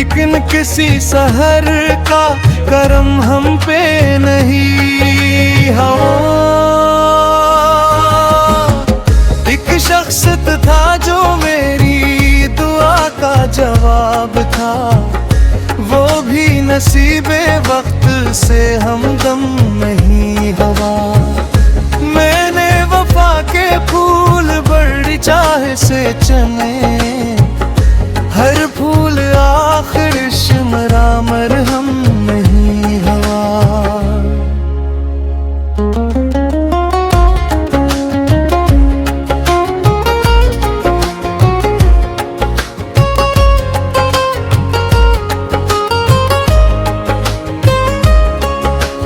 लेकिन किसी सहर का करम हम पे नहीं। एक शख्स था जो मेरी दुआ का जवाब था, वो भी नसीबे वक्त से हमदम नहीं हवा। मैंने वफा के फूल बड़ी चाह से चने, हर फूल आखिर शिमरा मरहम नहीं हवा।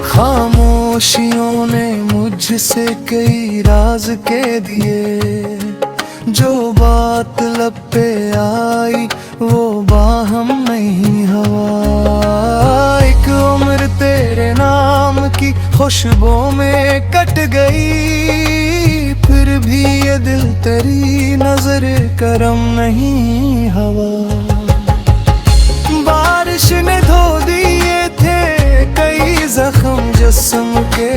खामोशियों ने मुझसे कई राज के दिए, जो बात लब पे आई वो बाहम नहीं हवा। एक उम्र तेरे नाम की खुशबू में कट गई, फिर भी ये दिल तेरी नजर करम नहीं हवा। बारिश ने धो दिए थे कई जख्म जिस्म के,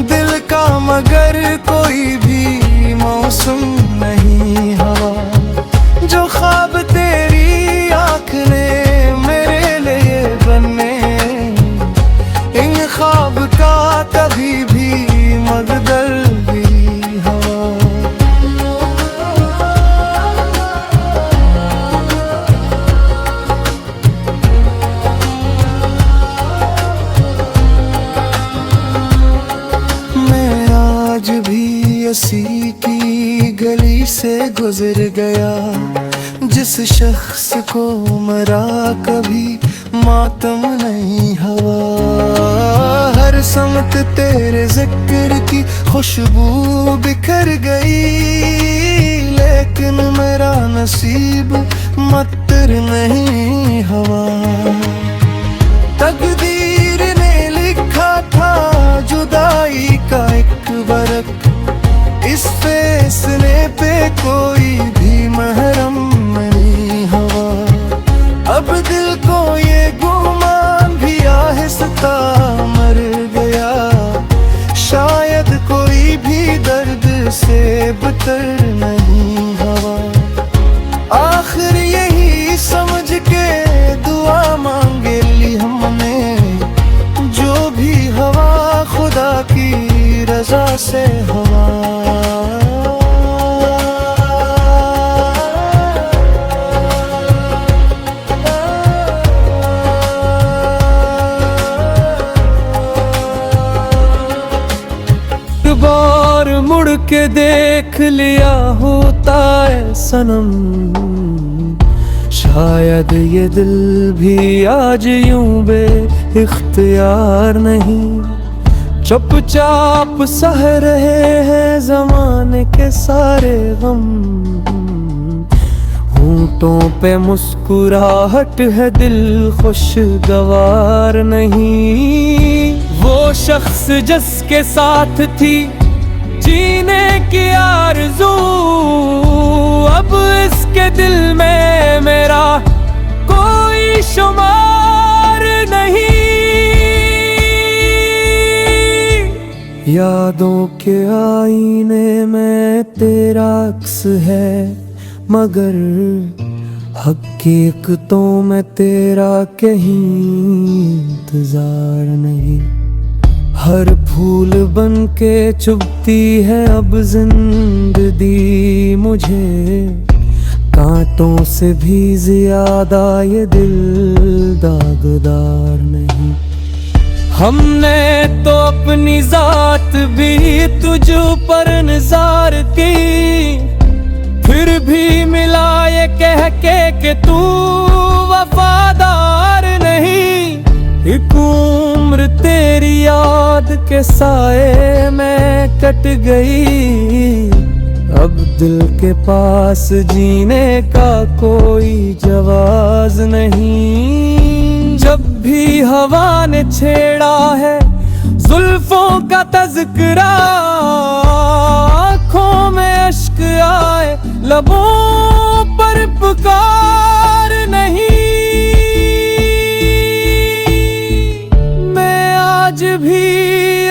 दिल का मगर कोई भी मौसम नहीं हवा। जो ख्वाब तेरी आँख ने मेरे लिए बने, इन ख्वाब का कभी भी मकदर भी हवा। मैं आज भी इसी की गली से गुजर गया, जिस शख्स को मरा कभी मातम नहीं हवा। हर समत तेरे जिक्र की खुशबू बिखर गई, लेकिन मेरा नसीब मत्तर नहीं हवा। तकदीर ने लिखा था जुदाई का एक बरक, इस फैसले पे कोई भी महरम नहीं हवा। अब दिल को ये गुमान भी आहिस्ता मर गया, शायद कोई भी दर्द से बदतर नहीं हवा। आखिर यही समझ के दुआ मांगे ली हमने, जो भी हवा खुदा की रजा से हवा। बार मुड़ के देख लिया होता है सनम, शायद ये दिल भी आज यूं बे इख्तियार नहीं। चुपचाप सह रहे हैं जमाने के सारे गम, होंठों पे मुस्कुराहट है दिल खुशगवार नहीं। वो शख्स जिसके साथ थी जीने की आरज़ू, अब इसके दिल में मेरा कोई शुमार नहीं। यादों के आईने में तेरा अक्स है, मगर हकीकतों में तेरा कहीं इंतजार नहीं। हर फूल बन के चुभती है अब जिंदगी मुझे, कांटों से भी ज्यादा ये दिल दागदार नहीं। हमने तो अपनी जात भी तुझ पर निसार की, फिर भी मिला ये कह के कि तू वफादार नहीं। एक उम्र तेरी याद के साए में कट गई, अब दिल के पास जीने का कोई जवाज नहीं। जब भी हवा ने छेड़ा है जुल्फों का तज़किरा, आँखों में अश्क आए लबों पर पुकार नहीं।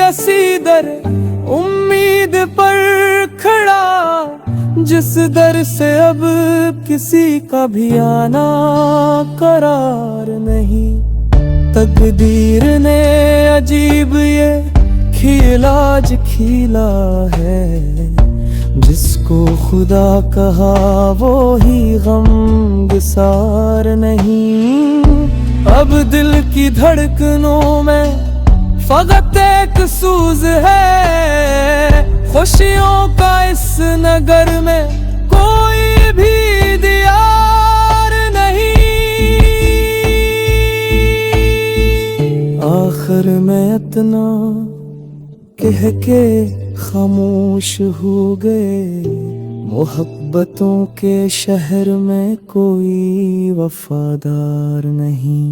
ऐसी दर उम्मीद पर खड़ा, जिस दर से अब किसी का भी आना करार नहीं। तकदीर ने अजीब ये खिलाज खिला है, जिसको खुदा कहा वो ही गमगसार नहीं। अब दिल की धड़कनों में फकत एक सूज है, खुशियों का इस नगर में कोई भी दियार नहीं। आखिर में इतना कह के खामोश हो गए, मोहब्बतों के शहर में कोई वफादार नहीं।